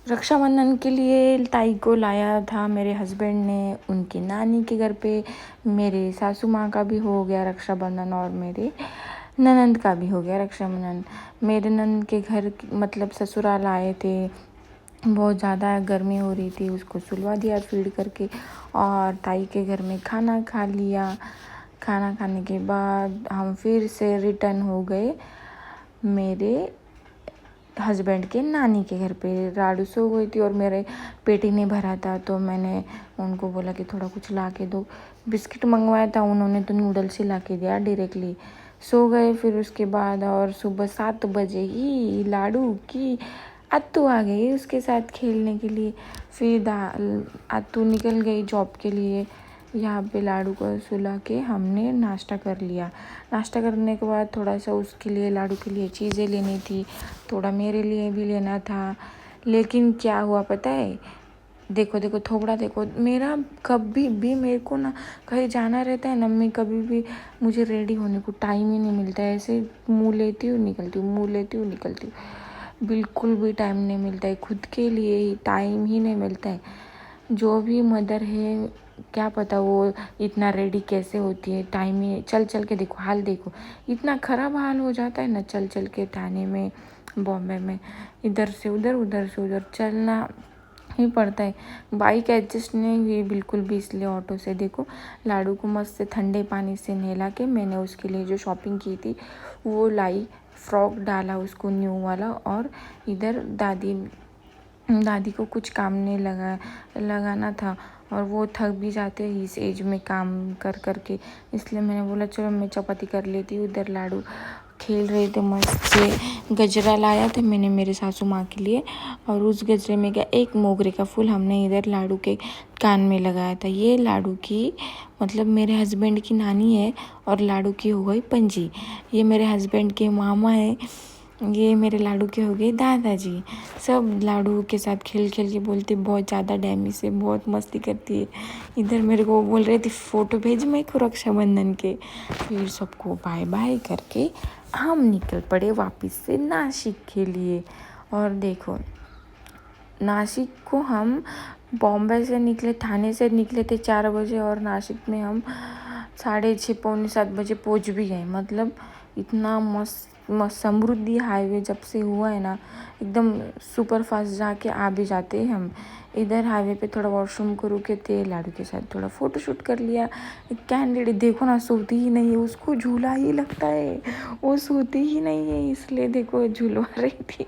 रक्षाबंधन के लिए ताई को लाया था मेरे हस्बैंड ने उनकी नानी के घर पे। मेरे सासू माँ का भी हो गया रक्षाबंधन और मेरे ननंद का भी हो गया रक्षाबंधन। मेरे ननंद के घर मतलब ससुराल आए थे, बहुत ज़्यादा गर्मी हो रही थी, उसको सुलवा दिया फीड करके और ताई के घर में खाना खा लिया। खाना खाने के बाद हम फिर से रिटर्न हो गए मेरे हस्बैंड के नानी के घर पे। राडू सो गई थी और मेरे पेट ही नहीं भरा था, तो मैंने उनको बोला कि थोड़ा कुछ ला के दो। बिस्किट मंगवाया था उन्होंने, तो नूडल्स ही ला के दिया डायरेक्टली। सो गए फिर उसके बाद, और सुबह 7 बजे ही लाडू की अत्तू आ गई उसके साथ खेलने के लिए। फिर अत्तू निकल गई जॉब के लिए। यहाँ पे लाडू को सुला के हमने नाश्ता कर लिया। नाश्ता करने के बाद थोड़ा सा उसके लिए, लाडू के लिए चीज़ें लेनी थी, थोड़ा मेरे लिए भी लेना था। लेकिन क्या हुआ पता है, देखो थोबड़ा देखो मेरा। कभी भी मेरे को ना कहीं जाना रहता है ना, मैं कभी भी मुझे रेडी होने को टाइम ही नहीं मिलता है। ऐसे मुँह लेती हूँ निकलती हूँ, मुँह लेती हूँ निकलती हूँ, बिल्कुल भी टाइम नहीं मिलता है। खुद के लिए ही टाइम ही नहीं मिलता है। जो भी मदर है, क्या पता वो इतना रेडी कैसे होती है। टाइम ही चल चल के देखो, हाल देखो, इतना ख़राब हाल हो जाता है ना चल चल के थाने में, बॉम्बे में, इधर से उधर उधर से उधर चलना ही पड़ता है। बाइक एडजस्ट नहीं हुई बिल्कुल भी, इसलिए ऑटो से। देखो लाडू को मस्त से ठंडे पानी से नहला के मैंने उसके लिए जो शॉपिंग की थी वो लाई, फ्रॉक डाला उसको न्यू वाला। और इधर दादी को कुछ काम नहीं लगाना था, और वो थक भी जाते हैं इस एज में काम कर कर के, इसलिए मैंने बोला चलो मैं चपाती कर लेती हूँ। उधर लाडू खेल रहे थे मस्त से। गजरा लाया था मैंने मेरे सासू माँ के लिए, और उस गजरे में क्या एक मोगरे का फूल हमने इधर लाडू के कान में लगाया था। ये लाडू की मतलब मेरे हस्बैंड की नानी है, और लाडू की हो गई पंजी। ये मेरे हस्बैंड के मामा है, ये मेरे लाडू के हो गए दादाजी। सब लाडू के साथ खेल खेल के बोलते बहुत ज़्यादा डैमी से, बहुत मस्ती करती है। इधर मेरे को बोल रहे थे फ़ोटो भेज मेरे को रक्षाबंधन के। फिर सबको बाय बाय करके हम निकल पड़े वापस से नासिक के लिए। और देखो नासिक को हम बॉम्बे से निकले, थाने से निकले थे 4 बजे, और नासिक में हम 6:30 पौने 7 बजे पहुंच भी गए। मतलब इतना मस्त समृद्धि हाईवे जब से हुआ है ना, एकदम सुपर फास्ट जाके आ भी जाते हैं हम। इधर हाईवे पे थोड़ा वॉशरूम को रुके थे, लाडू के साथ थोड़ा फ़ोटो शूट कर लिया। कैंडिडेट देखो ना, सोती ही नहीं है, उसको झूला ही लगता है, वो सोती ही नहीं है, इसलिए देखो झूलवा रही थी।